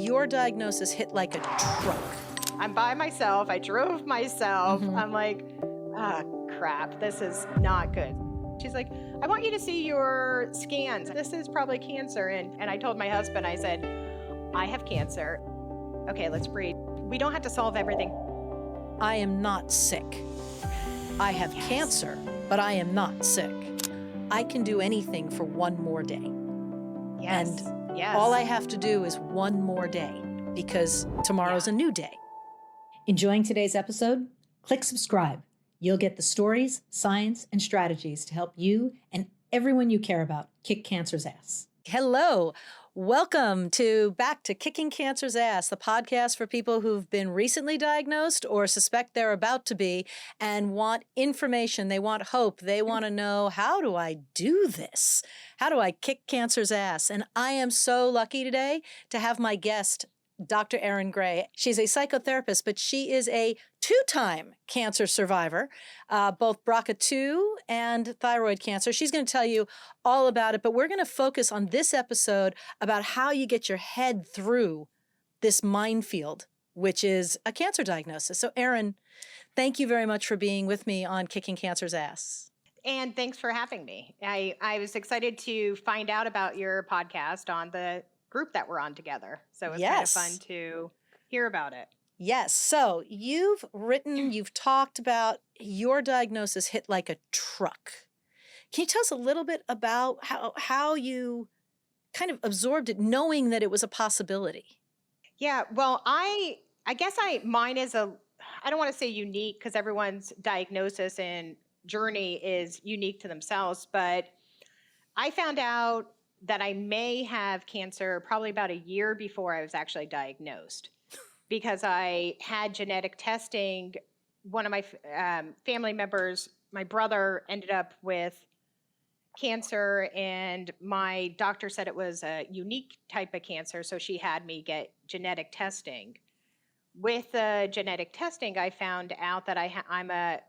your diagnosis hit like a truck. I'm by myself. I drove myself. I'm like, crap, this is not good. She's like, I want you to see your scans. This is probably cancer. And I told my husband, I said, I have cancer. Okay, let's breathe. We don't have to solve everything. I am not sick. I have cancer, but I am not sick. I can do anything for one more day. Yes. And all I have to do is one more day because tomorrow's a new day. Enjoying today's episode? Click subscribe. You'll get the stories, science, and strategies to help you and everyone you care about kick cancer's ass. Hello. Welcome back to Kicking Cancer's Ass, the podcast for people who've been recently diagnosed or suspect they're about to be and want information. They want hope. They want to know, how do I do this? How do I kick cancer's ass? And I am so lucky today to have my guest, Dr. Erin Gray. She's a psychotherapist, but she is a two-time cancer survivor, both BRCA2 and thyroid cancer. She's going to tell you all about it, but we're going to focus on this episode about how you get your head through this minefield, which is a cancer diagnosis. So, Erin, thank you very much for being with me on Kicking Cancer's Ass. And thanks for having me. I was excited to find out about your podcast on the group that we're on together. So it's kind of fun to hear about it. Yes. So you've talked about your diagnosis hit like a truck. Can you tell us a little bit about how you kind of absorbed it, knowing that it was a possibility? Yeah. Well, I guess mine is I don't want to say unique because everyone's diagnosis and journey is unique to themselves, but I found out that I may have cancer probably about a year before I was actually diagnosed because I had genetic testing. One of my family members, my brother, ended up with cancer, and my doctor said it was a unique type of cancer, so she had me get genetic testing. With the genetic testing, I found out that I'm a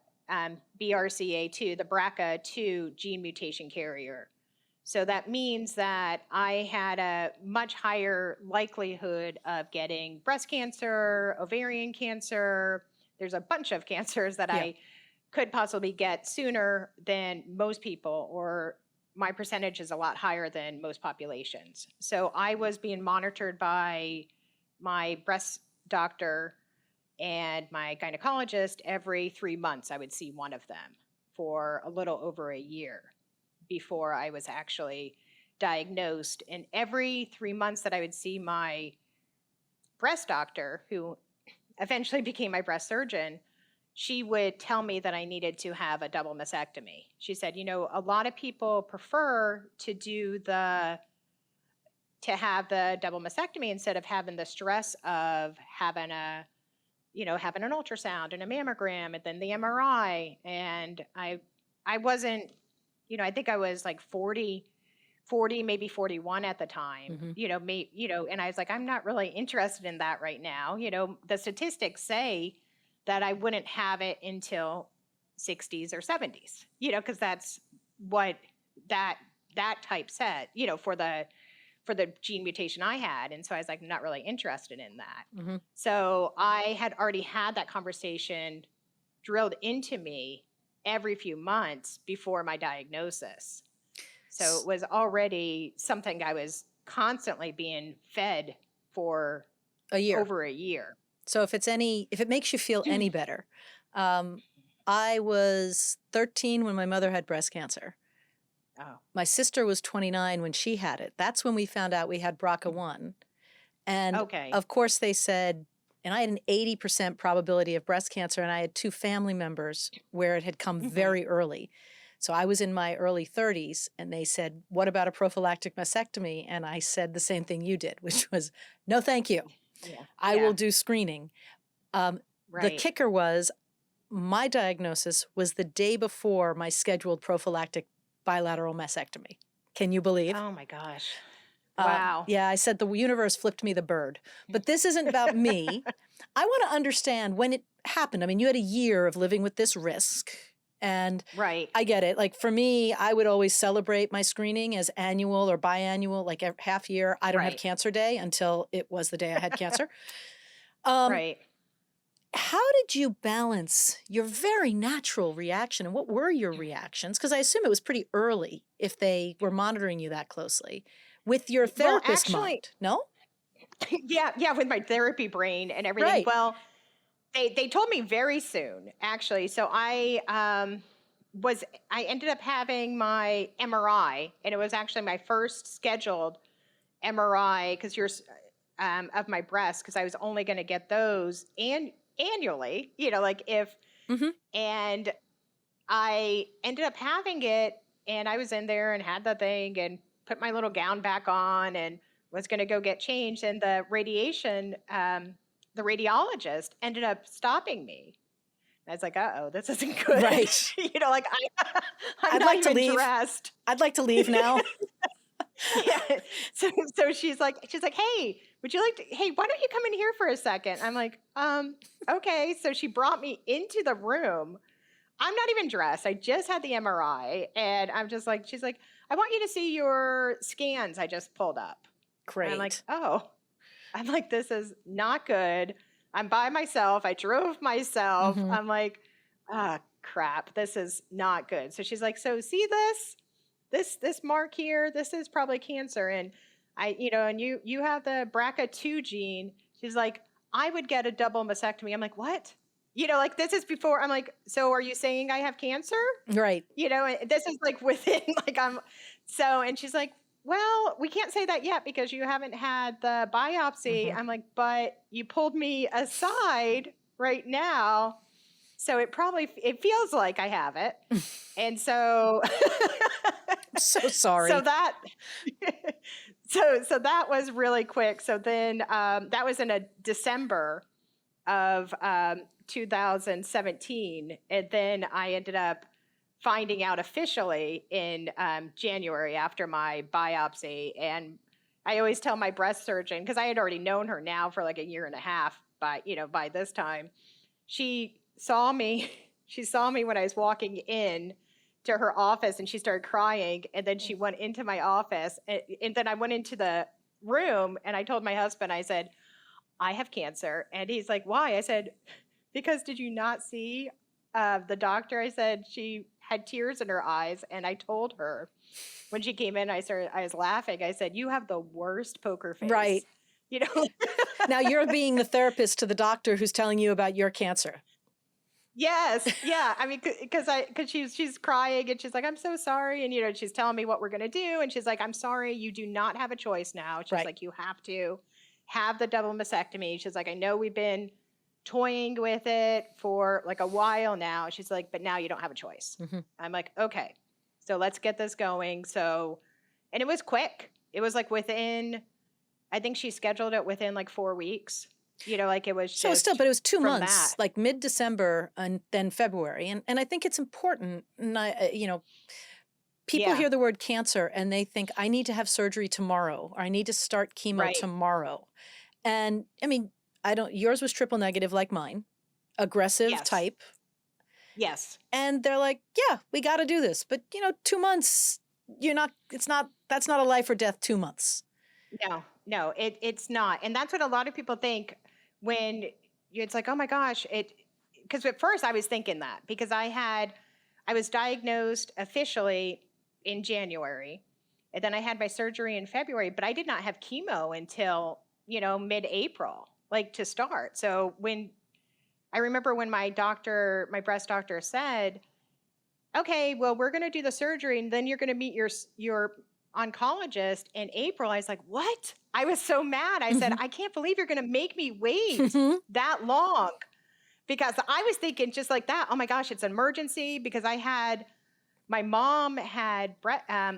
BRCA2, the BRCA2 gene mutation carrier. So that means that I had a much higher likelihood of getting breast cancer, ovarian cancer. There's a bunch of cancers that I could possibly get sooner than most people, or my percentage is a lot higher than most populations. So I was being monitored by my breast doctor and my gynecologist every 3 months. I would see one of them for a little over a year before I was actually diagnosed. And every 3 months that I would see my breast doctor, who eventually became my breast surgeon, she would tell me that I needed to have a double mastectomy. She said, a lot of people prefer to have the double mastectomy instead of having the stress of having having an ultrasound and a mammogram and then the MRI. And I wasn't, I think I was like 40, maybe 41 at the time, and I was like, I'm not really interested in that right now. The statistics say that I wouldn't have it until 60s or 70s, because that's what that type said, for the gene mutation I had. And so I was like, not really interested in that. So I had already had that conversation drilled into me every few months before my diagnosis. So it was already something I was constantly being fed for over a year. So if it makes you feel any better, I was 13 when my mother had breast cancer. Oh. My sister was 29 when she had it. That's when we found out we had BRCA1. And of course they said, and I had an 80% probability of breast cancer, and I had 2 family members where it had come very early. So I was in my early 30s, and they said, what about a prophylactic mastectomy? And I said the same thing you did, which was, no, thank you. I will do screening. The kicker was, my diagnosis was the day before my scheduled prophylactic bilateral mastectomy. Can you believe? Oh my gosh. Wow. I said the universe flipped me the bird. But this isn't about me. I want to understand when it happened. I mean, you had a year of living with this risk, And Right. I get it. Like for me, I would always celebrate my screening as annual or biannual, like half year. I don't have Right. cancer day until it was the day I had cancer. Um, Right. how did you balance your very natural reaction and what were your reactions? Because I assume it was pretty early if they were monitoring you that closely with your Well, therapist actually, mind. No? yeah, with my therapy brain and everything. Right. Well, they told me very soon, actually. So I ended up having my MRI, and it was actually my first scheduled MRI because of my breast, because I was only going to get those annually, like if Hmm. and I ended up having it, and I was in there and had the thing and put my little gown back on and was going to go get changed. And the radiologist ended up stopping me. I was like, "Uh-oh, this isn't good." Right. Like I'm I'd not like to even leave. dressed. I'd like to leave now. Yeah. So she's like, "Hey, would you like to? Hey, why don't you come in here for a second?" I'm like, okay. So she brought me into the room. I'm not even dressed. I just had the MRI, and I'm just like, she's like, "I want you to see your scans I just pulled up." And I'm like, Great. "Oh," I'm like, "This is not good. I'm by myself. I drove myself." Hmm. I'm like, "Ah, crap. This is not good." So she's like, "So see this mark here? This is probably cancer, and and you have the BRCA2 gene." She's like, "I would get a double mastectomy." I'm like, "What?" Like this is before. I'm like, "So are you saying I have cancer?" Right. And this is like within like and she's like, "Well, we can't say that yet because you haven't had the biopsy." Hmm. I'm like, "But you pulled me aside right now. So it feels like I have it." And so I'm so so sorry. that so that was really quick. So then that was in a December of 2017, and then I ended up finding out officially in January after my biopsy. And I always tell my breast surgeon, because I had already known her now for like a year and a half, by this time, she saw me. She saw me when I was walking in to her office, and she started crying. And then she went into my office, and then I went into the room, and I told my husband, I said, "I have cancer." And he's like, "Why?" I said, "Because did you not see the doctor?" I said, "She had tears in her eyes." And I told her when she came in, I was laughing. I said, "You have the worst poker Right. face." You know? Now you're being the therapist to the doctor who's telling you about your cancer. Yes. Yeah. I mean, because she's crying, and she's like, "I'm so sorry." And, she's telling me what we're going to do. And she's like, "I'm sorry, you do not have a choice now." She's Right. like, "You have to have the double mastectomy." She's like, "I know we've been toying with it for like a while now." She's like, "But now you don't have a choice." Hmm. I'm like, "Okay, so let's get this going." And it was quick. It was like I think she scheduled it within like 4 weeks. Like it was So still, but just it was 2 months, that. like mid-December and then February. And I think it's important. And people Yeah. hear the word cancer and they think I need to have surgery tomorrow or I need to start chemo Right. tomorrow. And I mean, yours was triple negative like mine, aggressive Yes. type. Yes. And they're like, yeah, we got to do this. But 2 months, that's not a life or death 2 months. No, it's not. And that's what a lot of people think when it's like, "Oh my gosh," because at first I was thinking that because I was diagnosed officially in January, and then I had my surgery in February, but I did not have chemo until, mid-April, like to start. So I remember when my breast doctor said, "Okay, well, we're going to do the surgery, and then you're going to meet your oncologist in April." I was like, "What?" I was so mad. I said, Mhm. "I can't believe you're going to make me wait that long." Because I was thinking just like that, "Oh my gosh, it's an emergency." Because my mom had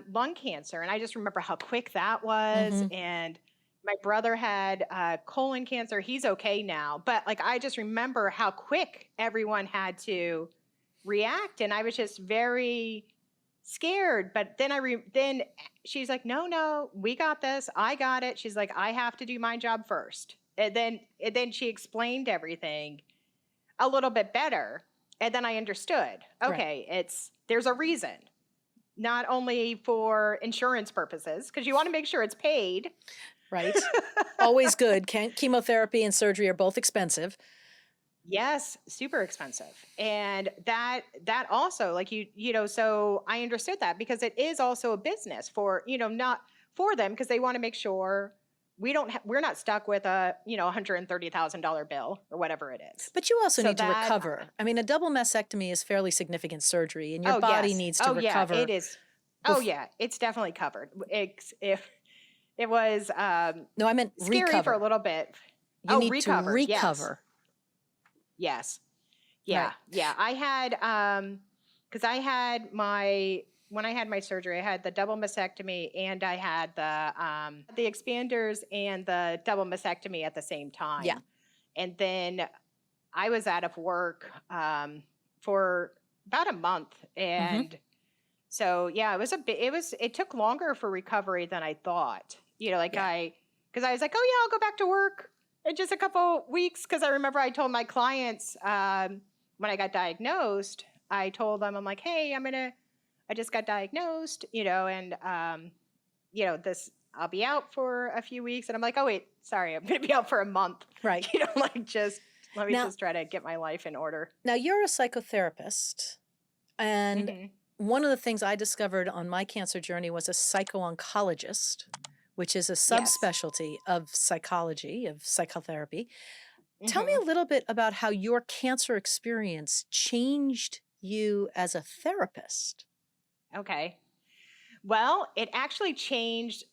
lung cancer, and I just remember how quick that was. Mhm. And my brother had colon cancer. He's okay now, but like I just remember how quick everyone had to react, and I was just very scared. But then she's like, "No, we got this. I got it." She's like, "I have to do my job first." And then she explained everything a little bit better. And then I understood, Right. okay, there's a reason, not only for insurance purposes, because you want to make sure it's paid. Right. Always good. Chemotherapy and surgery are both expensive. Yes, super expensive. And that also, like so I understood that, because it is also a business for, not for them, because they want to make sure we're not stuck with a, $130,000 bill or whatever it is. But you also So need to that, recover. I mean, a double mastectomy is fairly significant surgery, and your oh body yes. needs to Oh yeah, recover. it is. Oh yeah, it's definitely covered. If it was No, I meant scary recover. for a little bit. You need to recover. recover. Yes. Yeah. Right. Yeah. I had, because when I had my surgery, I had the double mastectomy and I had the expanders and the double mastectomy at the same time. Yeah. And then I was out of work for about a month. And so, yeah, it took longer for recovery than I thought. Because I was like, oh yeah, I'll go back to work in just a couple weeks. Because I remember I told my clients when I got diagnosed, I told them, I'm like, hey, I just got diagnosed, and I'll be out for a few weeks. And I'm like, oh wait, sorry, I'm going to be out for a month. Right. Let me just try to get my life in order. Now, you're a psychotherapist, and one of the things I discovered on my cancer journey was a psycho-oncologist, which is a subspecialty of psychology, of psychotherapy. Tell me a little bit about how your cancer experience changed you as a therapist. Okay. Well, it actually changed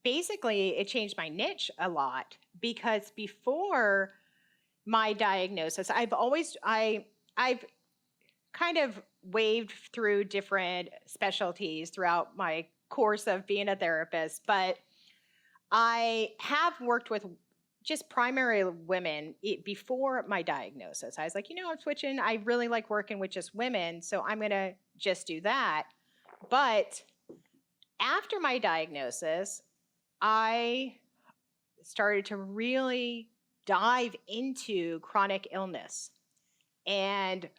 it changed my niche a lot, because before my diagnosis, I've kind of waved through different specialties throughout my course of being a therapist, but I have worked with just primarily women before my diagnosis. I was like, I'm switching. I really like working with just women, so I'm going to just do that. But after my diagnosis, I started to really dive into chronic illness and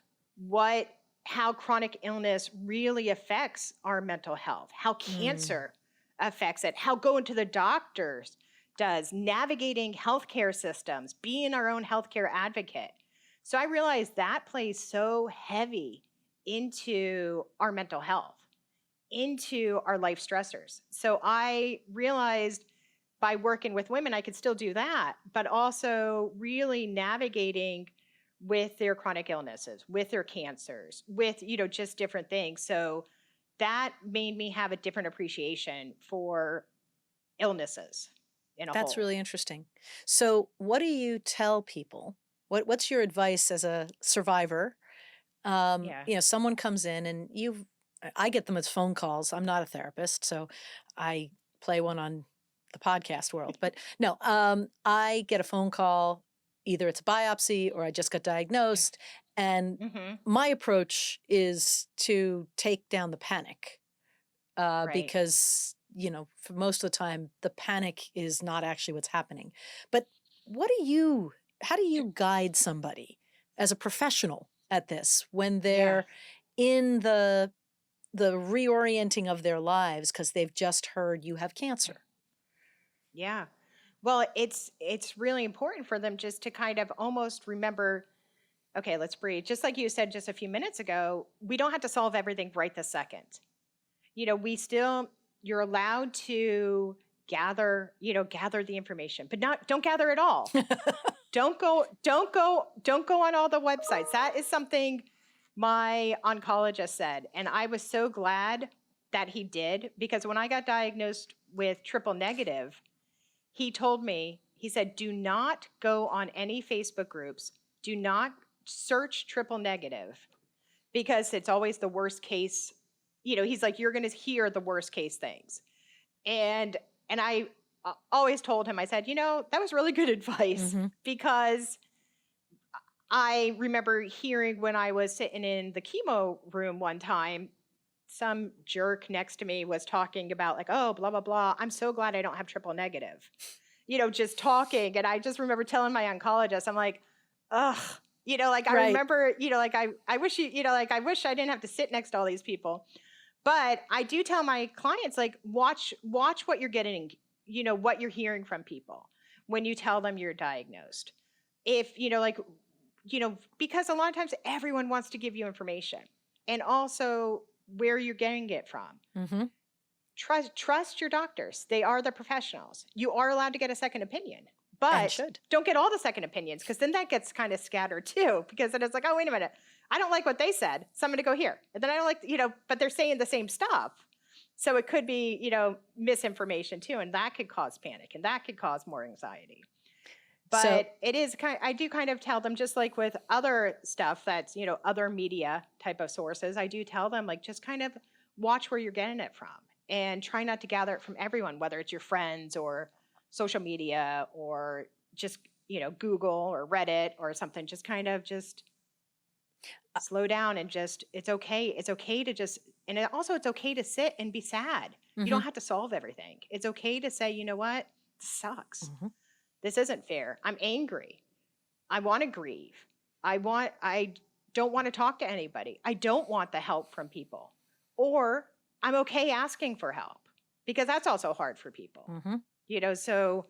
how chronic illness really affects our mental health, how cancer affects it, how going to the doctors does, navigating healthcare systems, being our own healthcare advocate. So I realized that plays so heavy into our mental health, into our life stressors. So I realized by working with women, I could still do that, but also really navigating with their chronic illnesses, with their cancers, with, just different things. So that made me have a different appreciation for illnesses in a whole. That's really interesting. So what do you tell people? What's your advice as a survivor? Someone comes in and I get them as phone calls. I'm not a therapist, so I play one on the podcast world. But no, I get a phone call. Either it's a biopsy or I just got diagnosed. And my approach is to take down the panic because, for most of the time, the panic is not actually what's happening. But how do you guide somebody as a professional at this when they're in the reorienting of their lives because they've just heard you have cancer? Yeah. Well, it's really important for them just to kind of almost remember, okay, let's breathe. Just like you said just a few minutes ago, we don't have to solve everything right this second. You're allowed to gather the information, but don't gather it all. Don't go on all the websites. That is something my oncologist said. And I was so glad that he did, because when I got diagnosed with triple negative, he told me, he said, do not go on any Facebook groups. Do not search triple negative, because it's always the worst case. He's like, you're going to hear the worst case things. And I always told him, I said, that was really good advice, because I remember hearing when I was sitting in the chemo room one time, some jerk next to me was talking about like, oh, blah, blah, blah. I'm so glad I don't have triple negative, just talking. And I just remember telling my oncologist, I'm like, ugh, Like I Right. remember, like I wish I wish I didn't have to sit next to all these people. But I do tell my clients, like, watch what you're getting, what you're hearing from people when you tell them you're diagnosed. If, because a lot of times everyone wants to give you information, and also where you're getting it from. Mm-hmm. Trust your doctors. They are the professionals. You are allowed to get a second opinion, And but should. don't get all the second opinions, because then that gets kind of scattered too, because then it's like, oh, wait a minute. I don't like what they said, so I'm going to go here. And then I don't like, but they're saying the same stuff. So it could be, misinformation too, and that could cause panic, and that could cause more anxiety. But it is I do kind of tell them, just like with other stuff that's, other media type of sources, I do tell them, like, just kind of watch where you're getting it from, and try not to gather it from everyone, whether it's your friends or social media or just, Google or Reddit or something. Just kind of slow down, and it's okay. It's okay to and it's okay to sit and be sad. Mm-hmm. You don't have to solve everything. It's okay to say, you know what? This sucks. Mm-hmm. This isn't fair. I'm angry. I want to grieve. I don't want to talk to anybody. I don't want the help from people. Or I'm okay asking for help, because that's also hard for people. Mm-hmm. So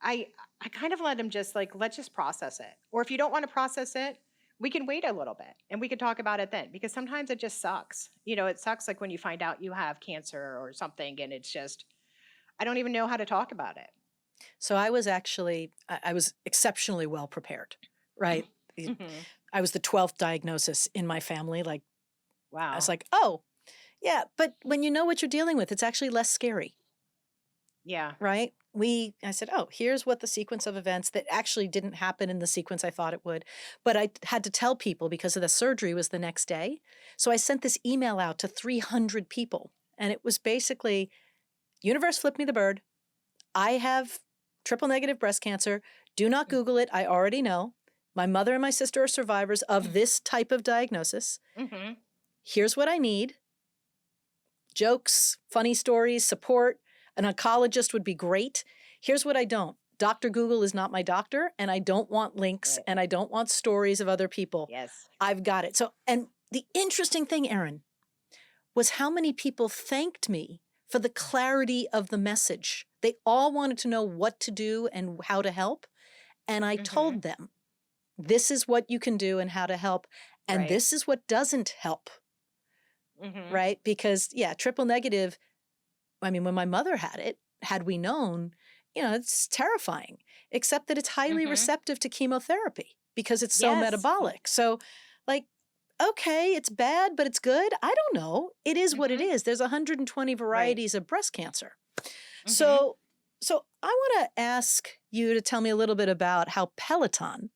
I kind of let them let's just process it. Or if you don't want to process it, we can wait a little bit and we can talk about it then, because sometimes it just sucks. It sucks, like when you find out you have cancer or something, and it's just, I don't even know how to talk about it. So I was exceptionally well prepared, right? Mm-hmm. I was the 12th diagnosis in my family. Like, wow. I was like, oh, yeah. But when you know what you're dealing with, it's actually less scary. Yeah. Right? I said, oh, here's what the sequence of events that actually didn't happen in the sequence I thought it would. But I had to tell people because of the surgery was the next day. So I sent this email out to 300 people. And it was basically, universe flipped me the bird. I have triple negative breast cancer. Do not Google it. I already know. My mother and my sister are survivors of this type of diagnosis. Mm-hmm. Here's what I need. Jokes, funny stories, support. An oncologist would be great. Here's what I don't. Dr. Google is not my doctor, and I don't want links, and I don't want stories of other people. Yes. I've got it. So, and the interesting thing, Erin, was how many people thanked me for the clarity of the message. They all wanted to know what to do and how to help. And I told them, this is what you can do and how to help. And this is what doesn't help. Mm-hmm. Right? Because, triple negative, I mean, when my mother had it, had we known, it's terrifying, except that it's highly receptive to chemotherapy because it's so metabolic. So, like, okay, it's bad, but it's good. I don't know. It is what it is. There's 120 varieties of breast cancer. So I want to ask you to tell me a little bit about how Peloton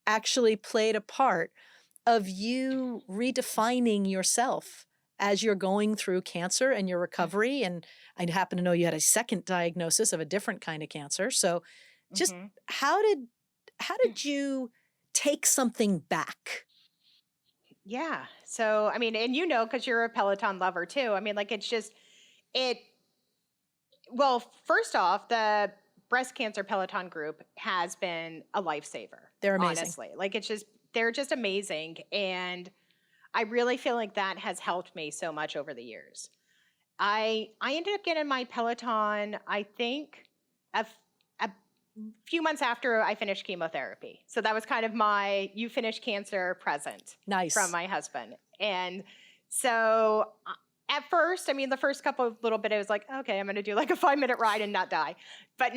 actually played a part of you redefining yourself as you're going through cancer and your recovery. And I happen to know you had a second diagnosis of a different kind of cancer. So just how did you take something back? Yeah. So, I mean, and because you're a Peloton lover too. I mean, like, well, first off, the breast cancer Peloton group has been a lifesaver. They're amazing. Honestly. Like, they're just amazing. And I really feel like that has helped me so much over the years. I ended up getting my Peloton, I think, a few months after I finished chemotherapy. So that was kind of my "you finished cancer" present from my husband. And so at first, I mean, the first couple of little bit, it was like, okay, I'm going to do like a 5-minute ride and not die. But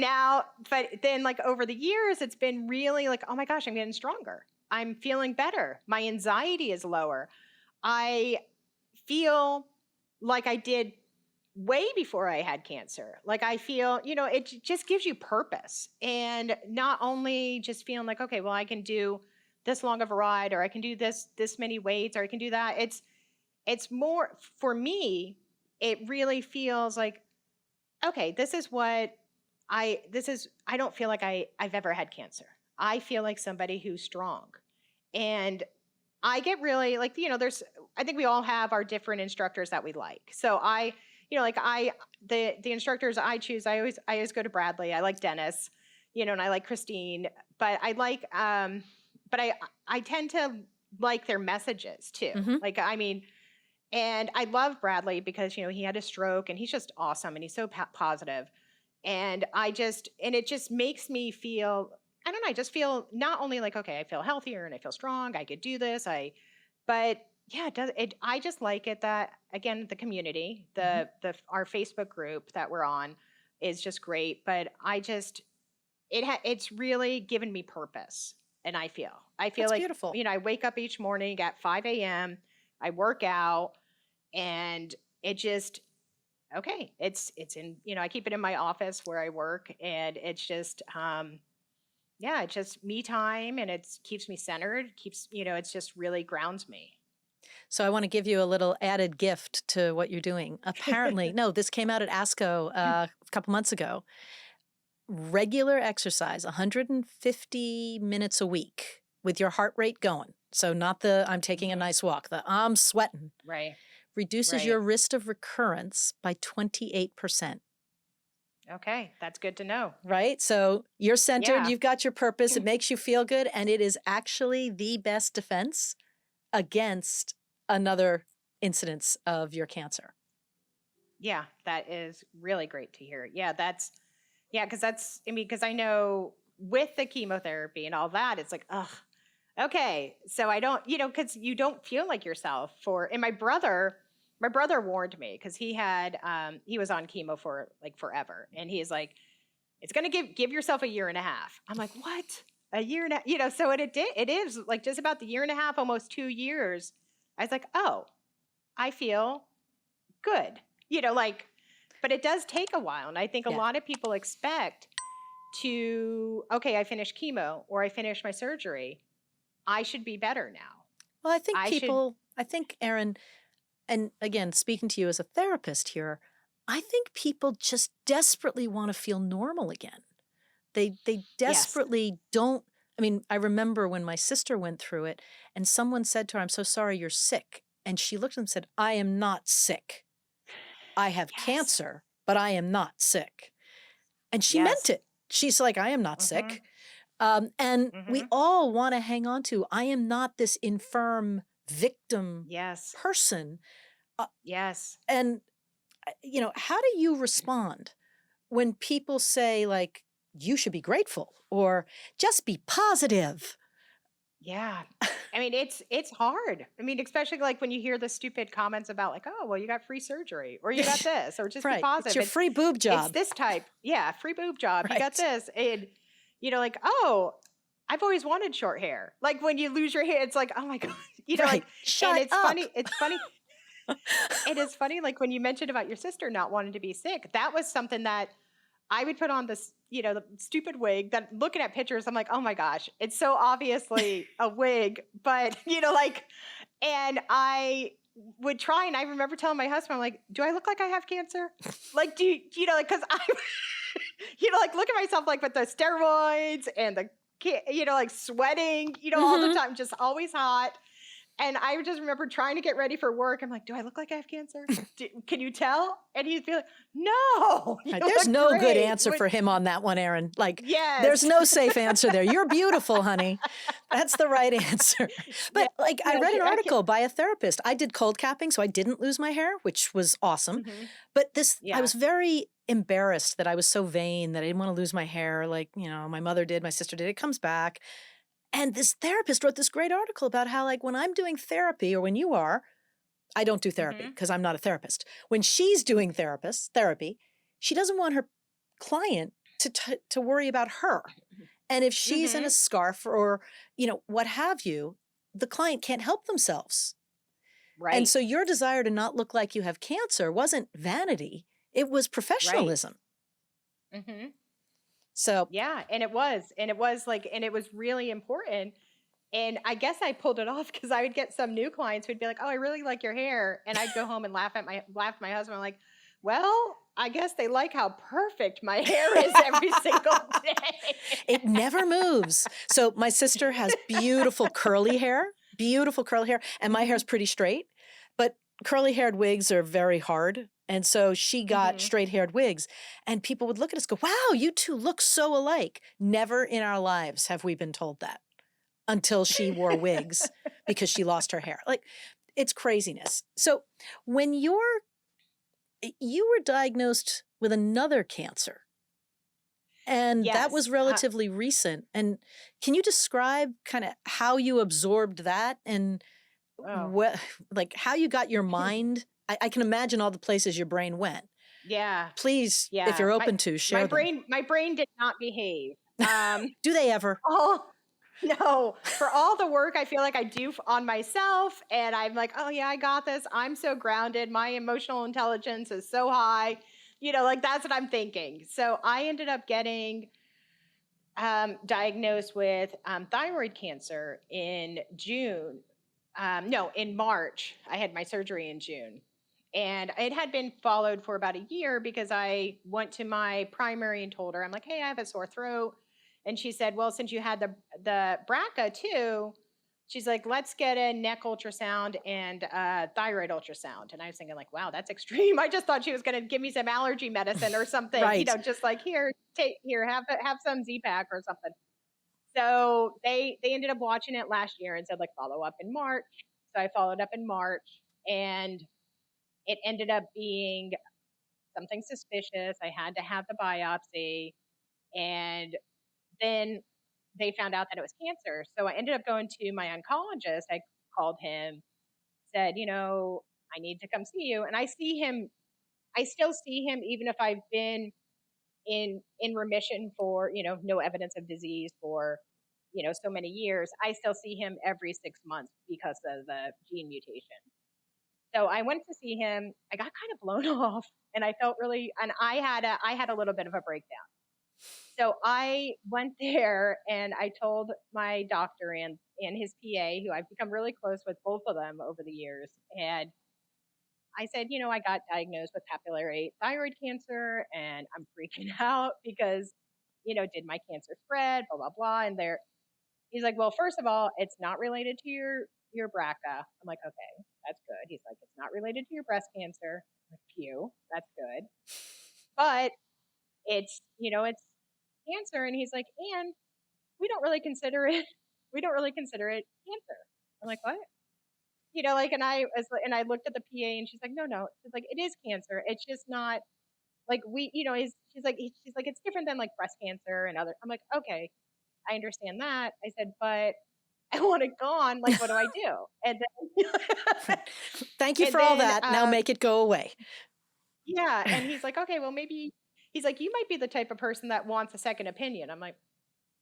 then like over the years, it's been really like, oh my gosh, I'm getting stronger. I'm feeling better. My anxiety is lower. I feel like I did way before I had cancer. Like, I feel, it just gives you purpose. And not only just feeling like, okay, well, I can do this long of a ride, or I can do this many weights, or I can do that. It's more, for me, it really feels like, okay, I don't feel like I've ever had cancer. I feel like somebody who's strong. And I get really like, I think we all have our different instructors that we like. So the instructors I choose, I always go to Bradley. I like Dennis, and I like Christine, but I like but I tend to like their messages too. Mhm. Like, I mean, and I love Bradley because, you know, he had a stroke and he's just awesome and he's so positive. And it just makes me feel, I don't know, I just feel not only like, okay, I feel healthier and I feel strong, I could do this. But yeah, I just like it that, again, the community, our Facebook group that we're on is just great. But it's really given me purpose. And I feel That's like, beautiful. you know, I wake up each morning at 5 a.m., I work out, and it just, okay, it's in, you know, I keep it in my office where I work, and it's just, yeah, it's just me time, and it keeps me centered, you know, it's just really grounds me. So I want to give you a little added gift to what you're doing. Apparently, no, this came out at ASCO a couple months ago. Regular exercise, 150 minutes a week with your heart rate going. So not the I'm taking a nice walk, the I'm sweating. Right. Reduces Right. your risk of recurrence by 28%. Okay, that's good to know. Right? So you're centered, Yeah. you've got your purpose, it makes you feel good, and it is actually the best defense against another incidence of your cancer. Yeah, that is really great to hear. Yeah, because I know with the chemotherapy and all that, it's like, ugh, okay. So I don't, you know, because you don't feel like yourself and my brother warned me because he was on chemo for like forever. And he's like, it's going to give yourself a year and a half. I'm like, what? A year and a half? You know, so it is like just about the year and a half, almost 2 years. I was like, oh, I feel good, you know, like, but it does take a while. And I think a lot of people expect okay, I finished chemo or I finished my surgery, I should be better now. Well, I think, Erin, and again, speaking to you as a therapist here, I think people just desperately want to feel normal again. They desperately don't. I mean, I remember when my sister went through it and someone said to her, I'm so sorry you're sick. And she looked at them and said, I am not sick. I have cancer, but I am not sick. And she meant it. She's like, I am not sick. And we all want to hang on to, I am not this infirm victim person. And, you know, how do you respond when people say, like, you should be grateful or just be positive? Yeah. I mean, it's hard. I mean, especially like when you hear the stupid comments about like, oh, well, you got free surgery or you got this or just be positive. It's your free boob job. It's this type. Yeah. Free boob job. You got this. And, you know, like, oh, I've always wanted short hair. Like when you lose your hair, it's like, oh my God, you know, like, Shut and it's up. funny. It's funny. It is funny. Like when you mentioned about your sister not wanting to be sick, that was something that I would put on this, you know, the stupid wig that looking at pictures, I'm like, oh my gosh, it's so obviously a wig, but you know, like, and I would try. And I remember telling my husband, I'm like, do I look like I have cancer? Like, do you know, like, cause I, you know, like look at myself, like with the steroids and the, you know, like sweating, you know, all the time, just always hot. And I just remember trying to get ready for work. I'm like, do I look like I have cancer? Can you tell? And he'd be like, no. There's no good answer for him on that one, Erin. Like, there's no safe answer there. You're beautiful, honey. That's the right answer. But like, I read an article by a therapist. I did cold capping, so I didn't lose my hair, which was awesome. But I was very embarrassed that I was so vain that I didn't want to lose my hair. Like, you know, my mother did, my sister did. It comes back. And this therapist wrote this great article about how, like, when I'm doing therapy or when you are, I don't do therapy because I'm not a therapist. When she's doing therapy, she doesn't want her client to worry about her. And if she's in a scarf or, you know, what have you, the client can't help themselves. Right. And so your desire to not look like you have cancer wasn't vanity. It was professionalism. Right. So yeah, and it was really important. And I guess I pulled it off because I would get some new clients who'd be like, "Oh, I really like your hair," and I'd go home and laugh at my husband. I'm like, "Well, I guess they like how perfect my hair is every single day." It never moves. So my sister has beautiful curly hair, and my hair's pretty straight. But curly-haired wigs are very hard. And so she got straight-haired wigs, and people would look at us and go, wow, you two look so alike. Never in our lives have we been told that. until she wore wigs because she lost her hair. Like, it's craziness. So when you were diagnosed with another cancer, and that was Yes. relatively recent. And can you describe kind of how you absorbed that and Oh, like how you got your mind? I can imagine all the places your brain went. yeah. Please, if Yeah. you're My open to, share them. my brain did not behave. Do they ever? All no, for all the work I feel like I do on myself, and I'm like, oh yeah, I got this. I'm so grounded. My emotional intelligence is so high. Like that's what I'm thinking. So I ended up getting diagnosed with thyroid cancer in June. No, in March. I had my surgery in June. And it had been followed for about a year because I went to my primary and told her, I'm like, hey, I have a sore throat. And she said, well, since you had the BRCA too, she's like, let's get a neck ultrasound and thyroid ultrasound. And I was thinking like, wow, that's extreme. I just thought she was going to give me some allergy medicine or something, Right. just like here, have some Z-Pak or something. So they ended up watching it last year and said like follow up in March. So I followed up in March, and it ended up being something suspicious. I had to have the biopsy, and then they found out that it was cancer. So I ended up going to my oncologist. I called him, said, I need to come see you. And I still see him even if I've been in remission for, no evidence of disease for, so many years. I still see him every 6 months because of the gene mutation. So I went to see him. I got kind of blown off, and I felt and I had a little bit of a breakdown. So I went there and I told my doctor and his PA, who I've become really close with both of them over the years. And I said, I got diagnosed with papillary thyroid cancer and I'm freaking out because, did my cancer spread, blah, blah, blah. And he's like, well, first of all, it's not related to your BRCA. I'm like, okay, that's good. He's like, it's not related to your breast cancer. I'm like, phew, that's good. But it's cancer. And he's like, and we don't really consider it cancer. I'm like, what? And I looked at the PA and she's like, no. She's like, it is cancer. It's just not like she's like, it's different than like breast cancer and other. I'm like, okay, I understand that. I said, but I want it gone. Like, what do I do? And then thank you for all that. Now make it go away. Yeah. And he's like, okay, well, maybe he's like, you might be the type of person that wants a second opinion. I'm like,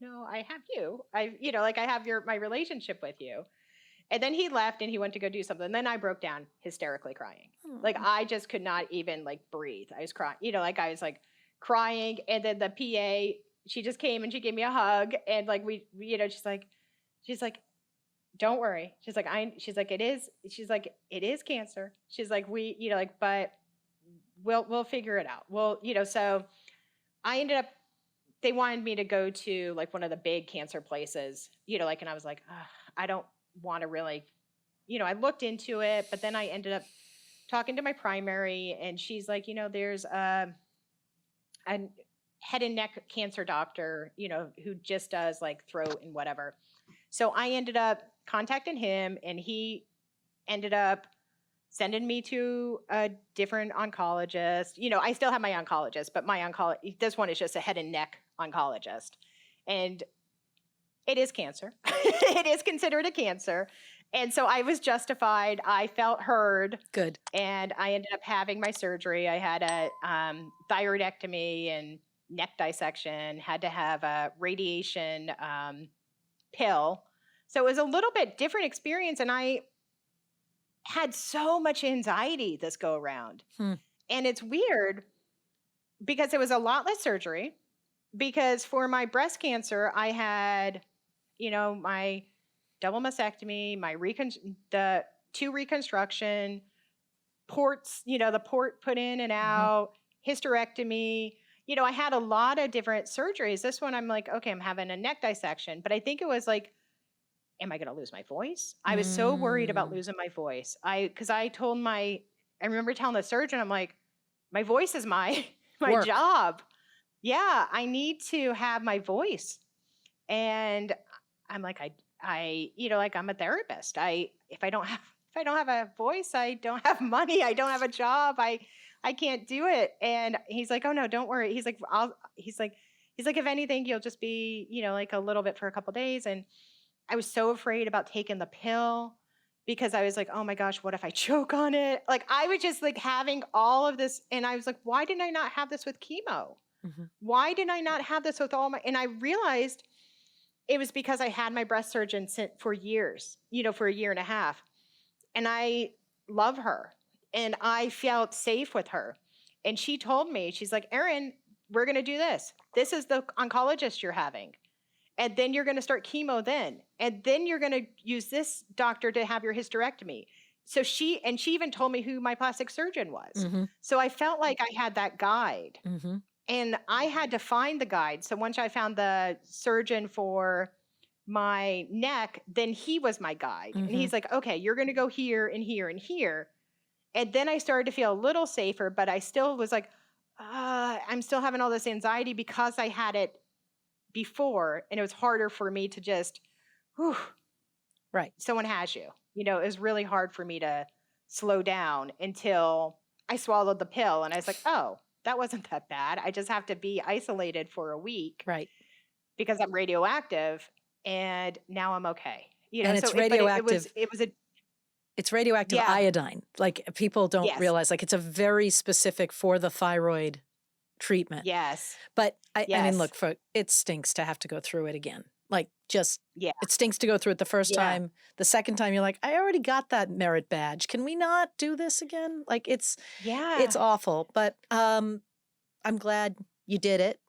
no, I have you. I have my relationship with you. And then he left and he went to go do something. And then I broke down hysterically crying. Like I just could not even like breathe. I was crying, I was like crying. And then the PA, she just came and she gave me a hug. And like, she's like, don't worry. She's like, it is cancer. She's like, but we'll figure it out. Well, so I ended up, they wanted me to go to like one of the big cancer places, and I was like, I don't want to really, I looked into it, but then I ended up talking to my primary and she's like, there's a head and neck cancer doctor, who just does like throat and whatever. So I ended up contacting him and he ended up sending me to a different oncologist. I still have my oncologist, but this one is just a head and neck oncologist. And it is cancer. It is considered a cancer. And so I was justified. I felt heard. Good. And I ended up having my surgery. I had a thyroidectomy and neck dissection, had to have a radiation pill. So it was a little bit different experience. And I had so much anxiety this go around. And it's weird because it was a lot less surgery. Because for my breast cancer, I had, my double mastectomy, the 2 reconstruction, ports, the port put in and out, hysterectomy. I had a lot of different surgeries. This one, I'm like, okay, I'm having a neck dissection. But I think it was like, am I going to lose my voice? I was so worried about losing my voice. Because I remember telling the surgeon, I'm like, my voice is my Work. job. Yeah, I need to have my voice. And I'm like, like I'm a therapist. If I don't have a voice, I don't have money, I don't have a job, I can't do it. And he's like, oh no, don't worry. He's like, he's like, if anything, you'll just be, like a little bit for a couple days. And I was so afraid about taking the pill because I was like, oh my gosh, what if I choke on it? Like I was just like having all of this. And I was like, why didn't I not have this with chemo? Mm-hmm. Why didn't I not have this with and I realized it was because I had my breast surgeon for years, for a year and a half. And I love her and I felt safe with her. And she told me, she's like, Erin, we're going to do this. This is the oncologist you're having. And then you're going to start chemo then. And then you're going to use this doctor to have your hysterectomy. So she even told me who my plastic surgeon was. Mm-hmm. So I felt like I had that guide. Mm-hmm. And I had to find the guide. So once I found the surgeon for my neck, then he was my guide. Mm-hmm. And he's like, okay, you're going to go here and here and here. And then I started to feel a little safer, but I still was like, I'm still having all this anxiety because I had it before. And it was harder for me to just, whew, right. Someone has you. It was really hard for me to slow down until I swallowed the pill. And I was like, oh, that wasn't that bad. I just have to be isolated for a week. Right. Because I'm radioactive and now I'm okay. And it's radioactive. It's radioactive Yeah. iodine. Like people don't Yes. realize, like it's a very specific for the thyroid treatment. Yes. But I Yes. mean, look, it stinks to have to go through it again. Like Yeah. it stinks to go through it the first Yeah. time. The second time you're like, I already got that merit badge. Can we not do this again? Like it's awful. But I'm glad you did it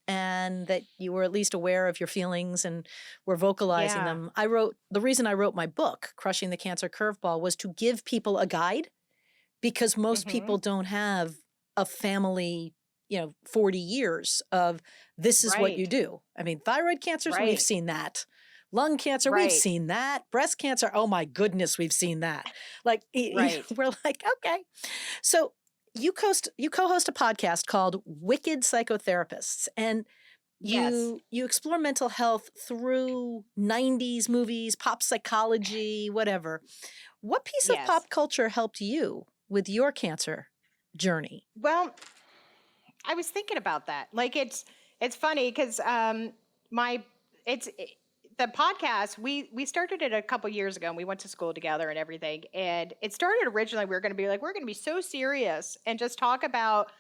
and that you were at least aware of your feelings and were vocalizing them. The reason I wrote my book, Crushing the Cancer Curveball, was to give people a guide because most people don't have a family, 40 years of this is what you do. I mean, thyroid cancers, we've seen that. Lung cancer, we've seen that. Breast cancer, oh my goodness, we've seen that. Like, we're like, okay. So you co-host a podcast called Wicked Psychotherapists, and you explore mental health through 90s movies, pop psychology, whatever. What piece of pop culture helped you with your cancer journey? Well, I was thinking about that. Like it's funny because the podcast we started it a couple years ago and we went to school together and everything. And it started originally we were going to be so serious and just talk about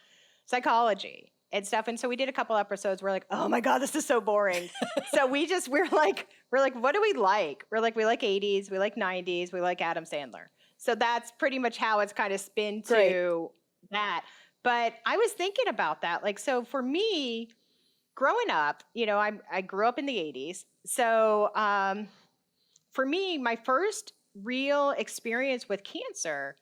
psychology and stuff. And so we did a couple episodes. We're like, oh my God, this is so boring. So we're like, what do we like? We're like, we like 80s, we like 90s, we like Adam Sandler. So that's pretty much how it's kind of spin to that. But I was thinking about that. Like, so for me, growing up, I grew up in the 80s. So for me, my first real experience with cancer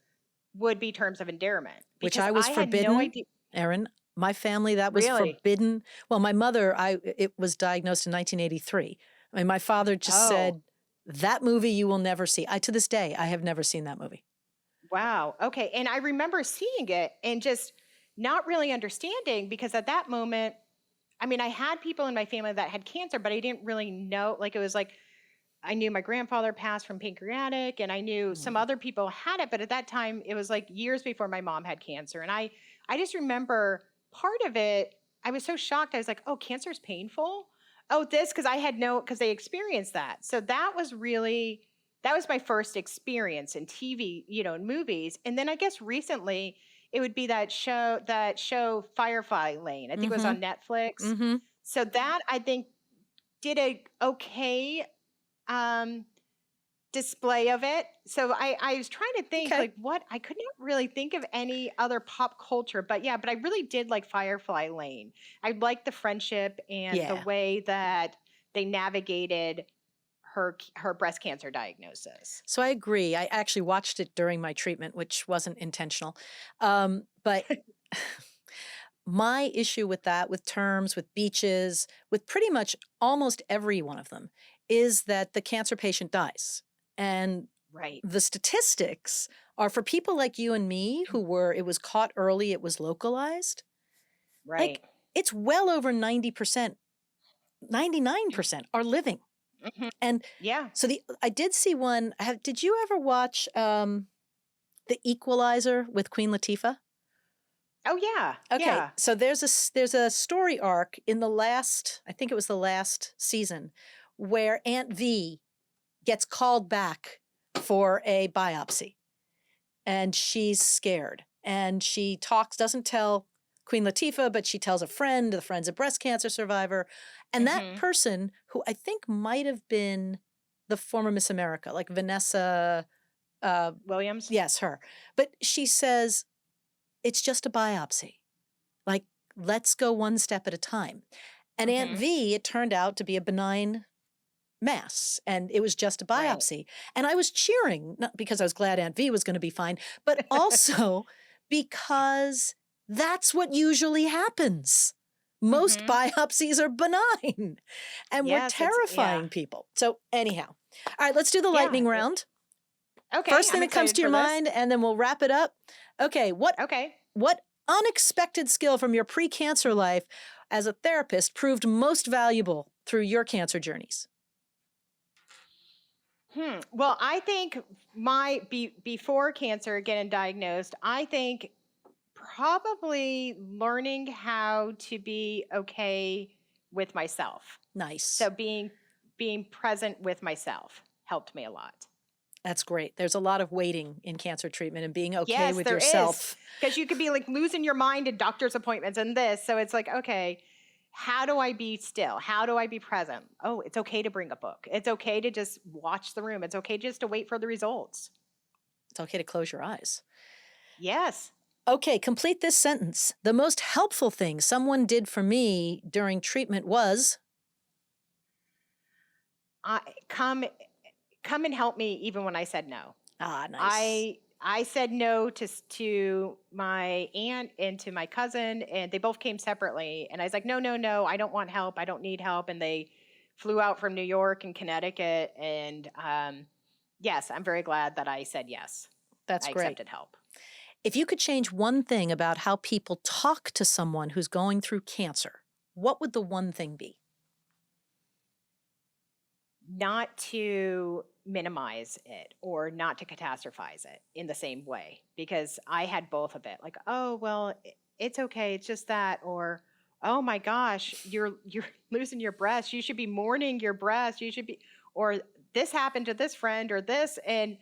would be terms of endearment. Which I was forbidden, no idea. Erin. My family, that was forbidden. Well, my mother, it was diagnosed in 1983. I mean, my father just said, that movie you will never see. To this day, I have never seen that movie. Wow. Okay. And I remember seeing it and just not really understanding because at that moment, I mean, I had people in my family that had cancer, but I didn't really know. Like, it was like, I knew my grandfather passed from pancreatic and I knew some other people had it. But at that time, it was like years before my mom had cancer. And I just remember part of it, I was so shocked. I was like, oh, cancer is painful? Oh, because because they experienced that. So that was my first experience in TV, in movies. And then I guess recently it would be that show Firefly Lane. I think it was on Netflix. Mm-hmm. So that I think did a okay display of it. So I was trying to think I could not really think of any other pop culture, but I really did like Firefly Lane. I liked the friendship and the way that they navigated her breast cancer diagnosis. So I agree. I actually watched it during my treatment, which wasn't intentional. But my issue with that, with terms, with beaches, with pretty much almost every one of them, is that the cancer patient dies. And the statistics are for people like you and me it was caught early, it was localized. Right. Like, it's well over 90%, 99% are living. And Yeah. so I did see one. Did you ever watch The Equalizer with Queen Latifah? Oh yeah. Okay, Yeah. so there's a story arc in the last, I think it was the last season, where Aunt V gets called back for a biopsy, and she's scared, and she doesn't tell Queen Latifah, but she tells a friend. The friend's a breast cancer survivor, and that Hmm. person, who I think might have been the former Miss America, like Vanessa. Williams. Yes, her. But she says it's just a biopsy. Like, let's go one step at a time. And Aunt Hmm. V, it turned out to be a benign mass, and it was just a Right. biopsy. And I was cheering, not because I was glad Aunt V was going to be fine, but also because that's what usually happens. Most Hmm. biopsies are benign, and we're Yes. Yeah. terrifying people. So, anyhow, all right, let's do the Yeah. lightning round. Okay. First thing I'm that comes excited to your for this. mind, and then we'll wrap it up. Okay, Okay. what unexpected skill from your pre-cancer life as a therapist proved most valuable through your cancer journeys? Well, I think before cancer getting diagnosed, I think probably learning how to be okay with myself. Nice. So being present with myself helped me a lot. That's great. There's a lot of waiting in cancer treatment and being okay Yes, with there yourself. is. Because you could be like losing your mind in doctor's appointments and this. So it's like, okay, how do I be still? How do I be present? Oh, it's okay to bring a book. It's okay to just watch the room. It's okay just to wait for the results. It's okay to close your eyes. Yes. Okay, complete this sentence. The most helpful thing someone did for me during treatment was. I come and help me even when I said no. Ah, nice. I said no to my aunt and to my cousin, and they both came separately. And I was like, no, no, no, I don't want help. I don't need help. And they flew out from New York and Connecticut. And yes, I'm very glad that I said yes. That's I great. accepted help. If you could change one thing about how people talk to someone who's going through cancer, what would the one thing be? Not to minimize it or not to catastrophize it in the same way, because I had both of it. Like, oh well, it's okay, it's just that, or oh my gosh, you're losing your breast. You should be mourning your breast. You should be, or this happened to this friend or this, and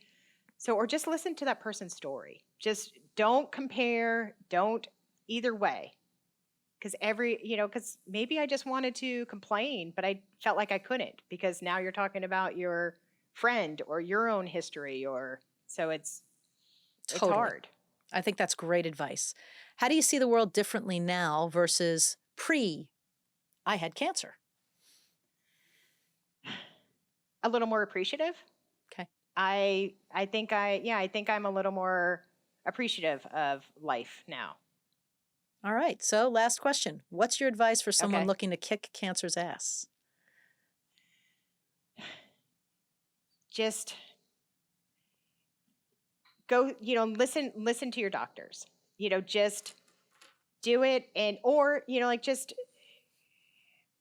so, or just listen to that person's story. Just don't compare. Don't either way. Because maybe I just wanted to complain, but I felt like I couldn't, because now you're talking about your friend or your own history, or so it's Totally. hard. I think that's great advice. How do you see the world differently now versus I had cancer? A little more appreciative. Okay. I think I'm a little more appreciative of life now. All right. So, last question. What's your advice for someone Okay. looking to kick cancer's ass? Just go, listen to your doctors. Just do it, or just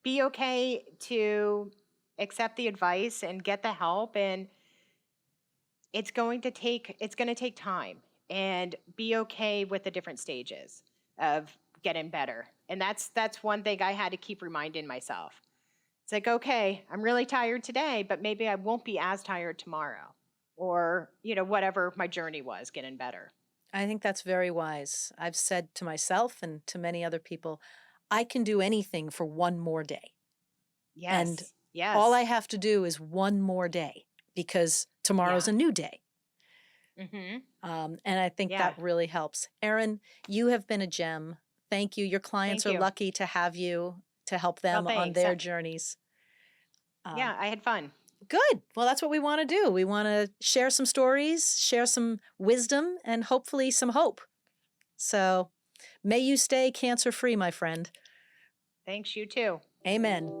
be okay to accept the advice and get the help, and it's going to take time, and be okay with the different stages of getting better. And that's one thing I had to keep reminding myself. It's like, okay, I'm really tired today, but maybe I won't be as tired tomorrow, or whatever my journey was getting better. I think that's very wise. I've said to myself and to many other people, I can do anything for one more day. Yes. And yes. all I have to do is one more day, because tomorrow's Yeah. a new day. Mm-hmm. And I think Yeah. that really helps. Erin, you have been a gem. Thank you. Your clients Thank are you. lucky to have you to help them on thanks. their journeys. Yeah, I had fun. Good. Well, that's what we want to do. We want to share some stories, share some wisdom, and hopefully some hope. So may you stay cancer-free, my friend. Thanks, you too. Amen.